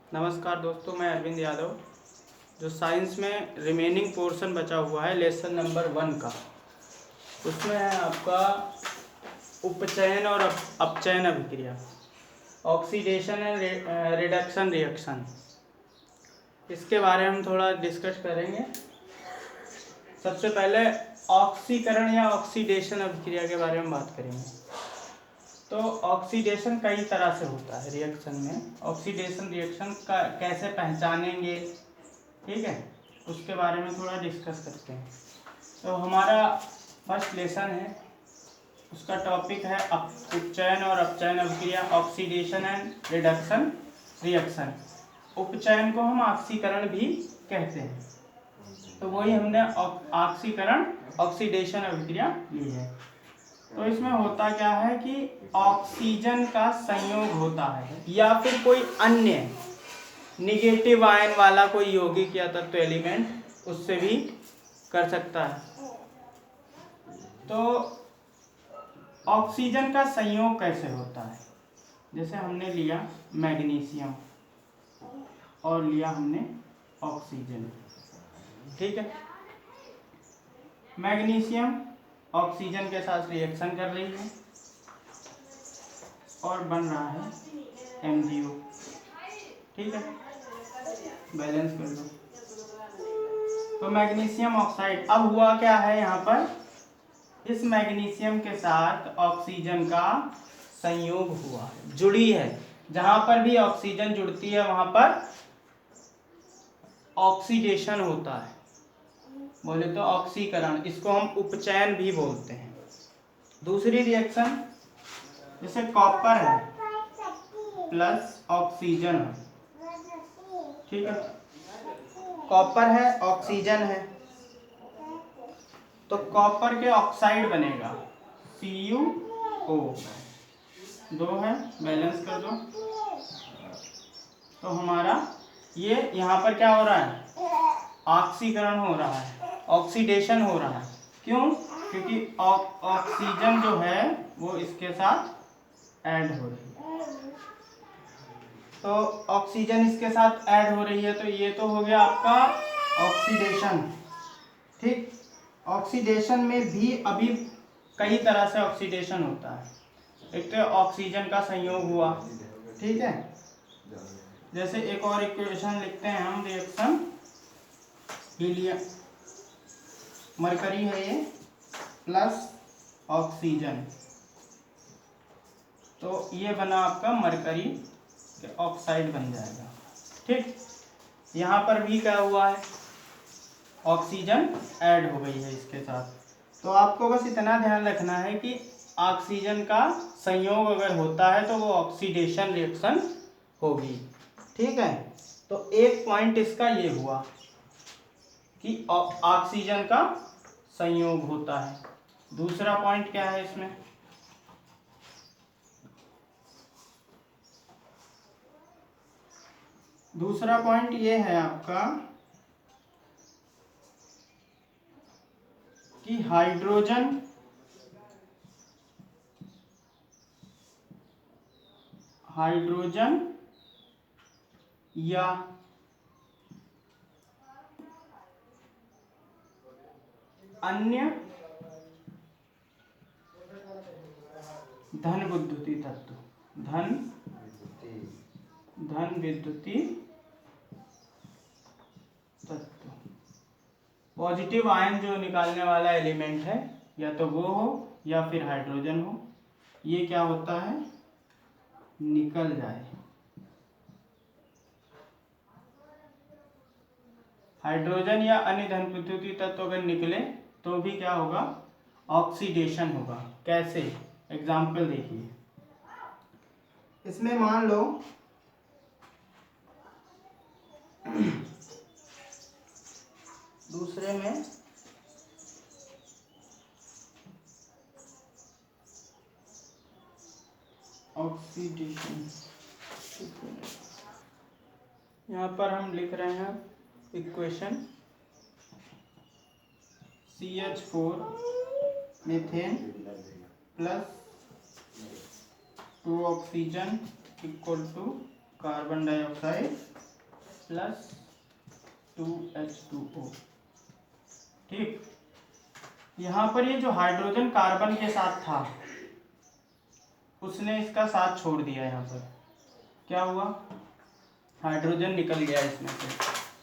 नमस्कार दोस्तों, मैं अरविंद यादव। जो साइंस में रिमेनिंग पोर्शन बचा हुआ है लेसन नंबर 1 का, उसमें है आपका उपचयन और अपचयन अभिक्रिया, ऑक्सीडेशन एंड रिडक्शन रिएक्शन। इसके बारे में हम थोड़ा डिस्कस करेंगे। सबसे पहले ऑक्सीकरण या ऑक्सीडेशन अभिक्रिया के बारे में बात करेंगे। तो ऑक्सीडेशन कई तरह से होता है रिएक्शन में। ऑक्सीडेशन रिएक्शन का कैसे पहचानेंगे, ठीक है, उसके बारे में थोड़ा डिस्कस करते हैं। तो हमारा फर्स्ट लेसन है, उसका टॉपिक है उपचयन और अपचयन अभिक्रिया, ऑक्सीडेशन एंड रिडक्शन रिएक्शन। उपचयन को हम ऑक्सीकरण भी कहते हैं, तो वही हमने ऑक्सीकरण ऑक्सीडेशन अभिक्रिया ली है। तो इसमें होता क्या है कि ऑक्सीजन का संयोग होता है या फिर कोई अन्य निगेटिव आयन वाला कोई यौगिक या तत्व एलिमेंट उससे भी कर सकता है। तो ऑक्सीजन का संयोग कैसे होता है? जैसे हमने लिया मैग्नीशियम और लिया हमने ऑक्सीजन, ठीक है। मैग्नीशियम ऑक्सीजन के साथ रिएक्शन कर रही है और बन रहा है MgO, ठीक है। बैलेंस कर दो। तो मैग्नीशियम ऑक्साइड, अब हुआ क्या है यहाँ पर, इस मैग्नीशियम के साथ ऑक्सीजन का संयोग हुआ है, जुड़ी है। जहां पर भी ऑक्सीजन जुड़ती है वहां पर ऑक्सीडेशन होता है, बोले तो ऑक्सीकरण। इसको हम उपचयन भी बोलते हैं। दूसरी रिएक्शन, जैसे कॉपर है प्लस ऑक्सीजन है, ठीक है। कॉपर है, ऑक्सीजन है, तो कॉपर के ऑक्साइड बनेगा CuO, 2 है, बैलेंस कर दो। तो हमारा ये यहाँ पर क्या हो रहा है, ऑक्सीकरण हो रहा है, ऑक्सीडेशन हो रहा है। क्यों? क्योंकि ऑक्सीजन जो है वो इसके साथ ऐड हो रही है। तो ऑक्सीजन इसके साथ ऐड हो रही है, तो ये तो हो गया आपका ऑक्सीडेशन, ठीक। ऑक्सीडेशन में भी अभी कई तरह से ऑक्सीडेशन होता है। एक तो ऑक्सीजन का संयोग हुआ, ठीक है। जैसे एक और इक्वेशन लिखते हैं हम रिएक्शन के लिए, मरकरी है ये प्लस ऑक्सीजन, तो ये बना आपका मरकरी के ऑक्साइड बन जाएगा, ठीक। यहाँ पर भी क्या हुआ है, ऑक्सीजन ऐड हो गई है इसके साथ। तो आपको बस इतना ध्यान रखना है कि ऑक्सीजन का संयोग अगर होता है तो वो ऑक्सीडेशन रिएक्शन होगी, ठीक है। तो एक पॉइंट इसका ये हुआ कि ऑक्सीजन का संयोग होता है। दूसरा पॉइंट क्या है इसमें, दूसरा पॉइंट ये है आपका कि हाइड्रोजन या अन्य धन विद्युतीय तत्व, धन विद्युतीय तत्व, पॉजिटिव आयन जो निकालने वाला एलिमेंट है, या तो वो हो या फिर हाइड्रोजन हो, ये क्या होता है, निकल जाए। हाइड्रोजन या अन्य धन विद्युतीय तत्व अगर निकले तो भी क्या होगा, ऑक्सीडेशन होगा। कैसे, एग्जाम्पल देखिए। इसमें मान लो दूसरे में ऑक्सीडेशन, यहाँ पर हम लिख रहे हैं equation CH4 methane plus 2 oxygen equal to carbon dioxide plus 2H2O। ठीक, यहाँ पर ये जो हाइड्रोजन कार्बन के साथ था उसने इसका साथ छोड़ दिया। यहाँ पर क्या हुआ, हाइड्रोजन निकल गया इसमें से।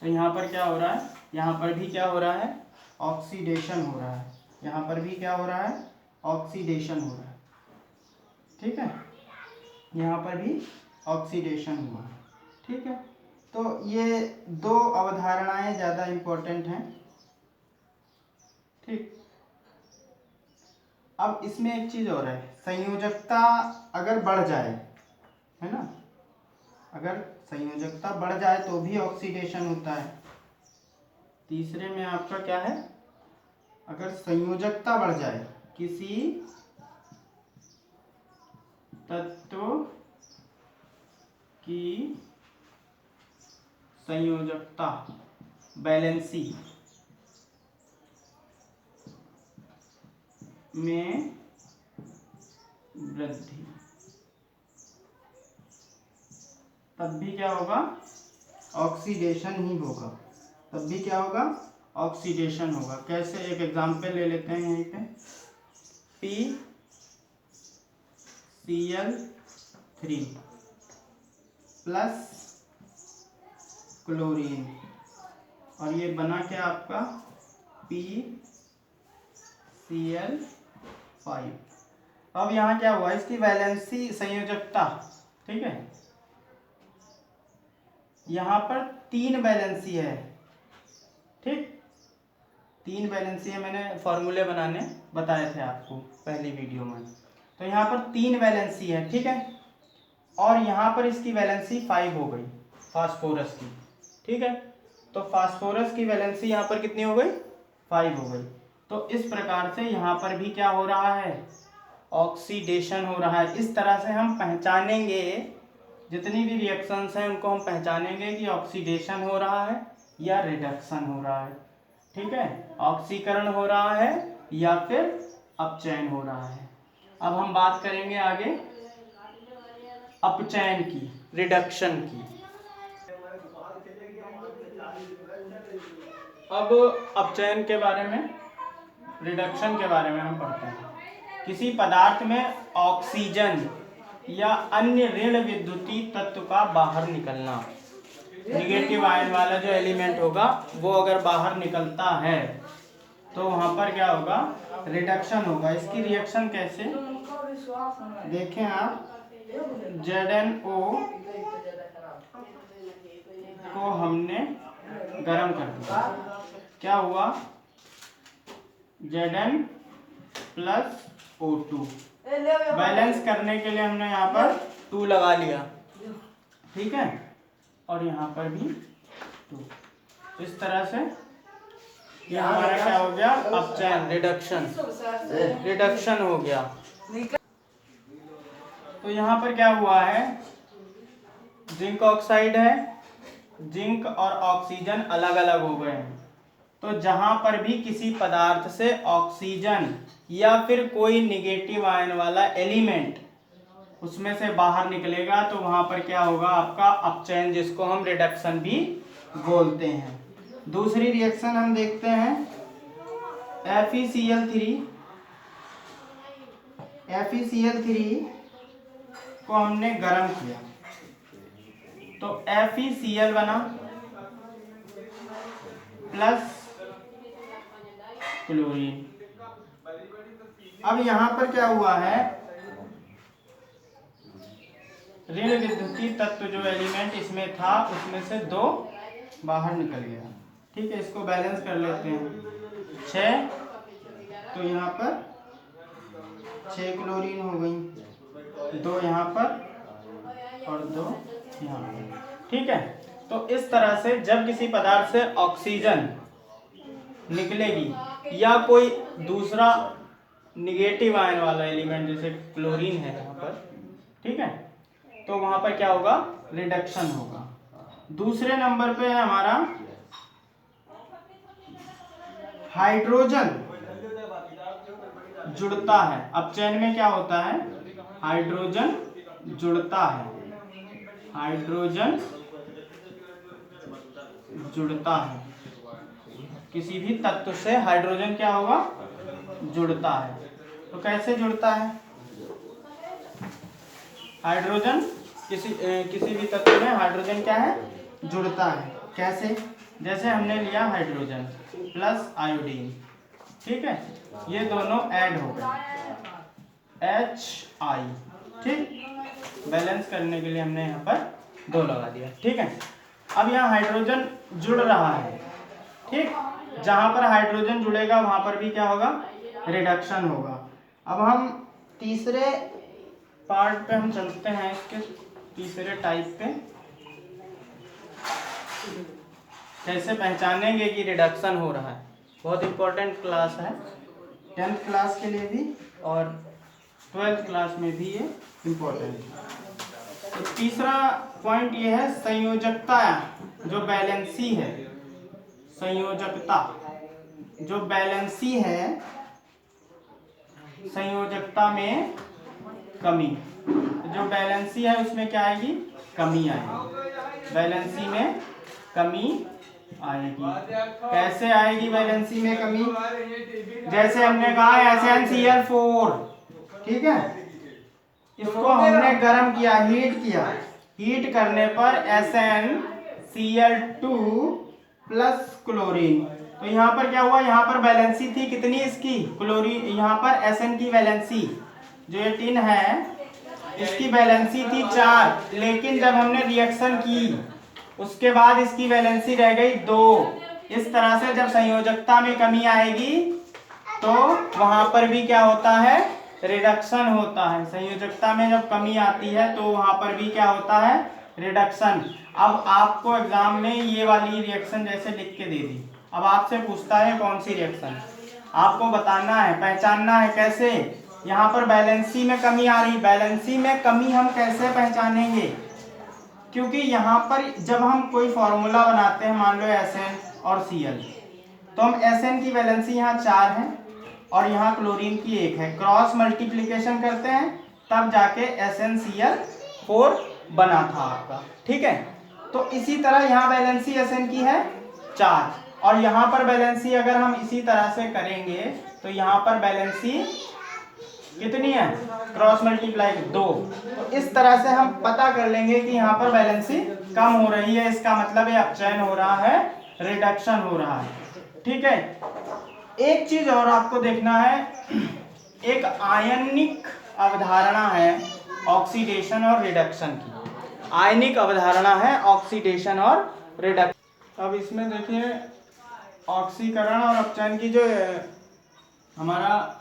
तो यहाँ पर क्या हो रहा है, यहाँ पर भी क्या हो रहा है, ऑक्सीडेशन हो रहा है। यहाँ पर भी क्या हो रहा है, ऑक्सीडेशन हो रहा है। ठीक है, यहाँ पर भी ऑक्सीडेशन हुआ है। ठीक है, तो ये दो अवधारणाएं ज़्यादा इम्पोर्टेंट हैं। ठीक, अब इसमें एक चीज़ और है, संयोजकता अगर बढ़ जाए, है ना, अगर संयोजकता बढ़ जाए तो भी ऑक्सीडेशन होता है। तीसरे में आपका क्या है, अगर संयोजकता बढ़ जाए, किसी तत्व की संयोजकता, बैलेंसी में वृद्धि, तब भी क्या होगा, ऑक्सीडेशन ही होगा। तब भी क्या होगा, ऑक्सीडेशन होगा। कैसे, एक एग्जांपल ले लेते हैं यहीं पे, PCl3 प्लस क्लोरीन, और ये बना क्या आपका PCl5। अब यहाँ क्या हुआ, इसकी वैलेंसी संयोजकता, ठीक है, यहाँ पर 3 वैलेंसी है। ठीक, 3 वैलेंसी है, मैंने फॉर्मूले बनाने बताए थे आपको पहली वीडियो में। तो यहाँ पर 3 वैलेंसी है। ठीक है, और यहाँ पर इसकी वैलेंसी 5 हो गई फास्फोरस की। ठीक है, तो फास्फोरस की वैलेंसी यहाँ पर कितनी हो गई, 5 हो गई। तो इस प्रकार से यहाँ पर भी क्या हो रहा है, ऑक्सीडेशन हो रहा है। इस तरह से हम पहचानेंगे, जितनी भी रिएक्शंस हैं उनको हम पहचानेंगे कि ऑक्सीडेशन हो रहा है या रिडक्शन हो रहा है। ठीक है, ऑक्सीकरण हो रहा है या फिर अपचयन हो रहा है। अब हम बात करेंगे आगे अपचयन की, रिडक्शन की। अब अपचयन के बारे में, रिडक्शन के बारे में हम पढ़ते हैं। किसी पदार्थ में ऑक्सीजन या अन्य ऋण विद्युतीय तत्व का बाहर निकलना, निगेटिव आयन वाला जो एलिमेंट होगा वो अगर बाहर निकलता है तो वहां पर क्या होगा, रिडक्शन होगा। इसकी रिएक्शन कैसे, देखें आप, ZnO को हमने गर्म कर दिया, क्या हुआ, Zn प्लस O2, बैलेंस करने के लिए हमने यहाँ पर 2 लगा लिया। ठीक है, और यहाँ पर भी 2। इस तरह से ये हमारा क्या हो गया, अपचयन, रिडक्शन हो गया। तो यहाँ पर क्या हुआ है, जिंक ऑक्साइड है, जिंक और ऑक्सीजन अलग अलग हो गए हैं। तो जहां पर भी किसी पदार्थ से ऑक्सीजन या फिर कोई निगेटिव आयन वाला एलिमेंट उसमें से बाहर निकलेगा तो वहां पर क्या होगा, आपका अपचयन, जिसको हम रिडक्शन भी बोलते हैं। दूसरी रिएक्शन हम देखते हैं, FeCl3 को हमने गर्म किया तो FeCl बना प्लस क्लोरीन। अब यहाँ पर क्या हुआ है, ऋण विद्युतीय तत्व जो एलिमेंट इसमें था उसमें से 2 बाहर निकल गया। ठीक है, इसको बैलेंस कर लेते हैं, 6, तो यहाँ पर 6 क्लोरीन हो गई, 2 यहाँ पर और 2 यहाँ पर। ठीक है, तो इस तरह से जब किसी पदार्थ से ऑक्सीजन निकलेगी या कोई दूसरा निगेटिव आयन वाला एलिमेंट जैसे क्लोरीन है यहाँ पर, ठीक है, तो वहां पर क्या होगा, रिडक्शन होगा। दूसरे नंबर पे है हमारा हाइड्रोजन जुड़ता है। अपचयन में क्या होता है, हाइड्रोजन जुड़ता है, हाइड्रोजन जुड़ता है, किसी भी तत्व से हाइड्रोजन क्या होगा, जुड़ता है। तो कैसे जुड़ता है हाइड्रोजन, किसी भी तत्व में हाइड्रोजन क्या है, जुड़ता है। कैसे, जैसे हमने लिया हाइड्रोजन प्लस आयोडीन, ठीक है, ये दोनों ऐड हो गए HI, ठीक, बैलेंस करने के लिए हमने यहाँ पर 2 लगा दिया, ठीक है। अब यहाँ हाइड्रोजन जुड़ रहा है, ठीक, जहाँ पर हाइड्रोजन जुड़ेगा वहाँ पर भी क्या होगा, रिडक्शन होगा। अब हम तीसरे पार्ट पे हम चलते हैं, इसके तीसरे टाइप पे, कैसे पहचानेंगे कि रिडक्शन हो रहा है। बहुत इंपॉर्टेंट क्लास है, 10th क्लास के लिए भी और 12th क्लास में भी ये इम्पोर्टेंट है। तो तीसरा पॉइंट ये है संयोजकता, जो बैलेंसी है, संयोजकता जो बैलेंसी है, संयोजकता में कमी, जो बैलेंसी है उसमें क्या आएगी, कमी आएगी, बैलेंसी में कमी आएगी। कैसे आएगी बैलेंसी में कमी, जैसे हमने कहा SnCl4, ठीक है, इसको हमने गर्म किया, हीट किया, हीट करने पर SnCl2 प्लस क्लोरीन, तो यहाँ पर क्या हुआ, यहाँ पर बैलेंसी थी कितनी इसकी, क्लोरीन, यहाँ पर Sn की बैलेंसी जो ये टिन है इसकी बैलेंसी थी 4, लेकिन जब हमने रिएक्शन की उसके बाद इसकी वैलेंसी रह गई 2। इस तरह से जब संयोजकता में कमी आएगी तो वहां पर भी क्या होता है, रिडक्शन होता है। संयोजकता में जब कमी आती है तो वहां पर भी क्या होता है, रिडक्शन। अब आपको एग्जाम में ये वाली रिएक्शन जैसे लिख के दे दी, अब आपसे पूछता है कौन सी रिएक्शन, आपको बताना है, पहचानना है। कैसे, यहाँ पर बैलेंसी में कमी आ रही, बैलेंसी में कमी हम कैसे पहचानेंगे, क्योंकि यहाँ पर जब हम कोई फॉर्मूला बनाते हैं, मान लो Sn और Cl, तो हम Sn की वैलेंसी यहाँ 4 है और यहाँ क्लोरीन की 1 है, क्रॉस मल्टीप्लिकेशन करते हैं तब जाके SnCl4 बना था आपका, ठीक है। तो इसी तरह यहाँ वैलेंसी Sn की है 4 और यहाँ पर बैलेंसी अगर हम इसी तरह से करेंगे तो यहाँ पर बैलेंसी कितनी है, क्रॉस मल्टीप्लाई 2। तो इस तरह से हम पता कर लेंगे कि यहाँ पर बैलेंसी कम हो रही है, इसका मतलब है अपचयन हो रहा है, रिडक्शन हो रहा है, ठीक है। एक चीज और आपको देखना है, एक आयनिक अवधारणा है ऑक्सीडेशन और रिडक्शन की, आयनिक अवधारणा है ऑक्सीडेशन और रिडक्शन। अब इसमें देखिए ऑक्सीकरण और अपचयन की जो हमारा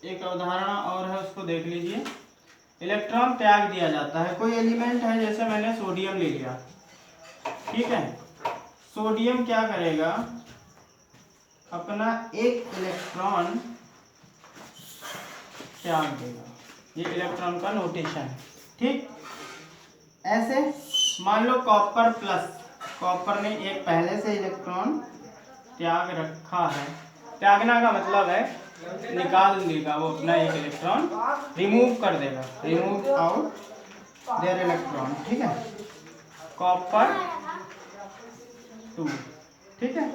एक अवधारणा और है उसको देख लीजिए। इलेक्ट्रॉन त्याग दिया जाता है, कोई एलिमेंट है, जैसे मैंने सोडियम ले लिया, ठीक है, सोडियम क्या करेगा, अपना एक इलेक्ट्रॉन त्याग देगा, ये इलेक्ट्रॉन का नोटेशन है, ठीक। ऐसे मान लो कॉपर प्लस, कॉपर ने एक पहले से इलेक्ट्रॉन त्याग रखा है, त्यागना का मतलब है निकाल देगा, वो अपना एक इलेक्ट्रॉन रिमूव कर देगा, रिमूव आउट देयर इलेक्ट्रॉन, ठीक है, कॉपर 2, ठीक है।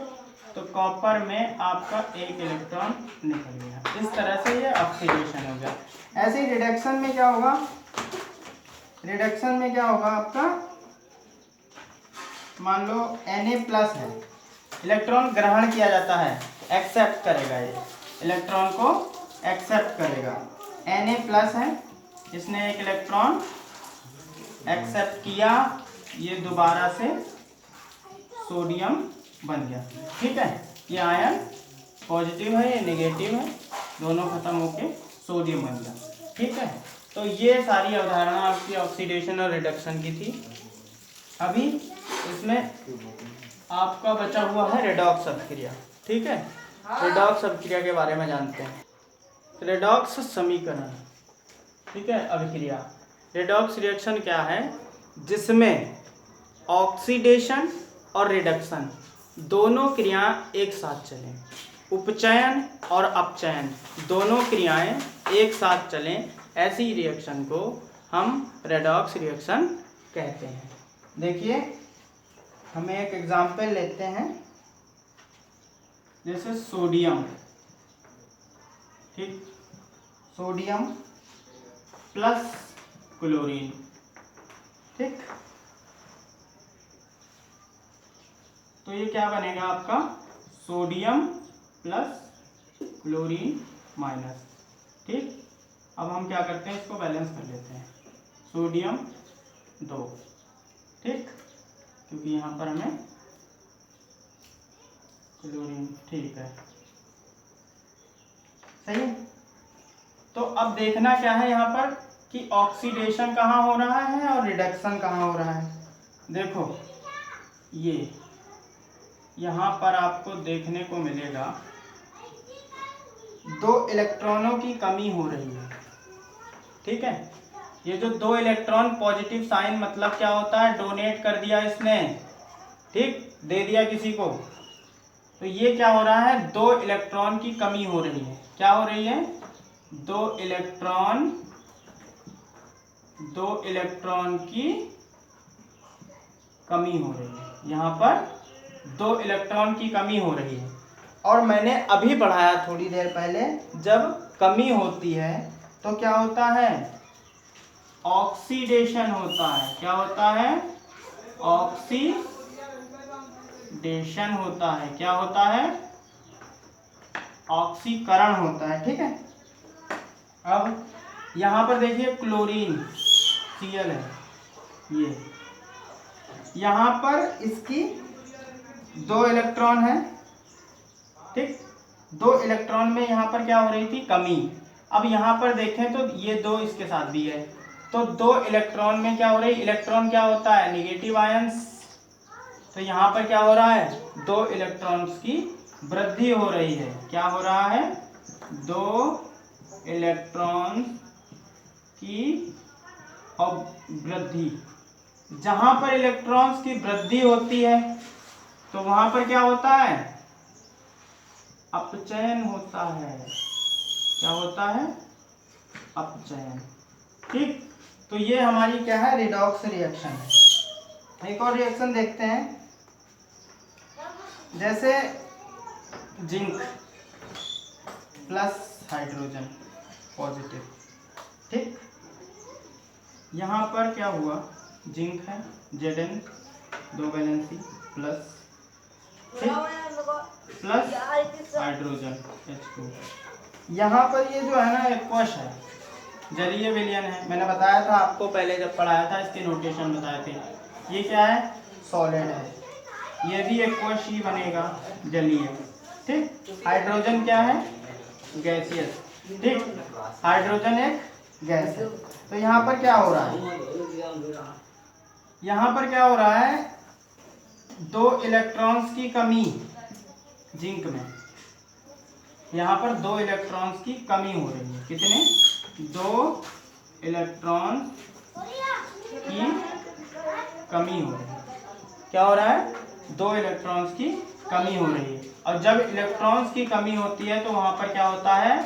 तो कॉपर में आपका एक इलेक्ट्रॉन निकल गया, इस तरह से ये ऑक्सीडेशन हो गया। ऐसे ही रिडक्शन में क्या होगा, रिडक्शन में क्या होगा आपका, मान लो Na+ है, इलेक्ट्रॉन ग्रहण किया जाता है, एक्सेप्ट करेगा, ये इलेक्ट्रॉन को एक्सेप्ट करेगा, Na+ है, इसने एक इलेक्ट्रॉन एक्सेप्ट किया, ये दोबारा से सोडियम बन गया, ठीक है। ये आयन पॉजिटिव है, ये नेगेटिव है, दोनों खत्म होके सोडियम बन गया, ठीक है। तो ये सारी अवधारणा आपकी ऑक्सीडेशन और रिडक्शन की थी। अभी इसमें आपका बचा हुआ है रेडॉक्स अभिक्रिया, ठीक है। रेडॉक्स अभिक्रिया के बारे में जानते हैं, रेडॉक्स समीकरण, ठीक है, अभिक्रिया। रेडॉक्स रिएक्शन क्या है, जिसमें ऑक्सीडेशन और रिडक्शन दोनों क्रियाएं एक साथ चलें, उपचयन और अपचयन दोनों क्रियाएं एक साथ चलें, ऐसी रिएक्शन को हम रेडॉक्स रिएक्शन कहते हैं। देखिए हमें एक एग्जाम्पल लेते हैं, जैसे सोडियम, ठीक, सोडियम प्लस क्लोरीन, ठीक। तो ये क्या बनेगा आपका, सोडियम प्लस क्लोरीन माइनस, ठीक। अब हम क्या करते हैं, इसको बैलेंस कर लेते हैं, सोडियम 2, ठीक, क्योंकि यहाँ पर हमें क्लोरीन, ठीक है, सही है। तो अब देखना क्या है यहाँ पर कि ऑक्सीडेशन कहाँ हो रहा है और रिडक्शन कहाँ हो रहा है। देखो ये यहाँ पर आपको देखने को मिलेगा 2 इलेक्ट्रॉनों की कमी हो रही है, ठीक है। ये जो 2 इलेक्ट्रॉन, पॉजिटिव साइन मतलब क्या होता है, डोनेट कर दिया इसने, ठीक, दे दिया किसी को, तो ये क्या हो रहा है, 2 इलेक्ट्रॉन की कमी हो रही है। क्या हो रही है, 2 इलेक्ट्रॉन की कमी हो रही है। यहाँ पर 2 इलेक्ट्रॉन की कमी हो रही है। और मैंने अभी पढ़ाया थोड़ी देर पहले, जब कमी होती है तो क्या होता है, ऑक्सीडेशन होता है। क्या होता है, ऑक्सीडेशन होता है। क्या होता है, ऑक्सीकरण होता है, ठीक है। अब यहाँ पर देखिए क्लोरीन Cl है, ये यहाँ पर इसकी 2 इलेक्ट्रॉन है, ठीक, 2 इलेक्ट्रॉन में यहाँ पर क्या हो रही थी, कमी। अब यहाँ पर देखें तो ये 2 इसके साथ भी है, तो 2 इलेक्ट्रॉन में क्या हो रही है, इलेक्ट्रॉन क्या होता है, नेगेटिव आयंस, तो यहाँ पर क्या हो रहा है, 2 इलेक्ट्रॉन्स की वृद्धि हो रही है। क्या हो रहा है, 2 इलेक्ट्रॉन की वृद्धि। जहां पर इलेक्ट्रॉन्स की वृद्धि होती है तो वहां पर क्या होता है, अपचयन होता है। क्या होता है, अपचयन, ठीक। तो ये हमारी क्या है, रिडॉक्स रिएक्शन है। एक और रिएक्शन देखते हैं, जैसे जिंक प्लस हाइड्रोजन पॉजिटिव, ठीक। यहाँ पर क्या हुआ, जिंक है Zn 2 valency plus, plus hydrogen H2। यहाँ पर ये जो है ना एक्वस है, जलीय विलयन है। मैंने बताया था आपको पहले जब पढ़ाया था, इसके नोटेशन बताए थे। ये क्या है, सॉलिड है, ये भी एक्वस ही बनेगा, जलीय, ठीक। हाइड्रोजन क्या है, गैसियस, ठीक, हाइड्रोजन एक गैस है। तो यहाँ पर क्या हो रहा है, यहाँ पर क्या हो रहा है, 2 इलेक्ट्रॉन्स की कमी जिंक में, यहाँ पर 2 इलेक्ट्रॉन्स की कमी हो रही है। कितने, 2 इलेक्ट्रॉन की कमी हो रही है। क्या हो रहा है, 2 इलेक्ट्रॉन्स की कमी हो रही है। और जब इलेक्ट्रॉन्स की कमी होती है तो वहां पर क्या होता है,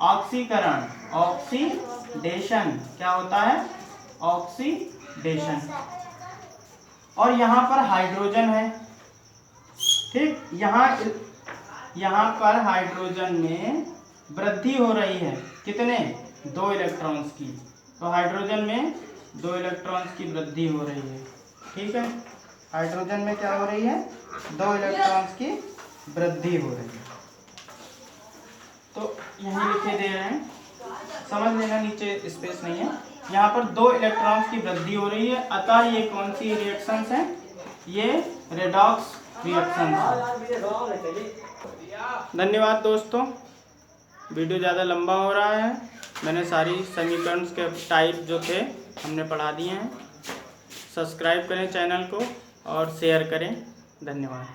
ऑक्सीकरण, ऑक्सीडेशन। क्या होता है, ऑक्सीडेशन। और यहाँ पर हाइड्रोजन है, ठीक, यहाँ पर हाइड्रोजन में वृद्धि हो रही है। कितने, 2 इलेक्ट्रॉन्स की। तो हाइड्रोजन में 2 इलेक्ट्रॉन्स की वृद्धि हो रही है, ठीक है। हाइड्रोजन में क्या हो रही है, 2 इलेक्ट्रॉन्स की वृद्धि हो रही है। तो यहीं लिखे दे रहे हैं, समझ लेना, नीचे स्पेस नहीं है। यहाँ पर 2 इलेक्ट्रॉन्स की वृद्धि हो रही है, अतः ये कौन सी रिएक्शंस हैं, ये रेडॉक्स रिएक्शंस हैं। धन्यवाद दोस्तों, वीडियो ज़्यादा लंबा हो रहा है। मैंने सारी समीकरण के टाइप जो थे हमने पढ़ा दिए हैं। सब्सक्राइब करें चैनल को और शेयर करें। धन्यवाद।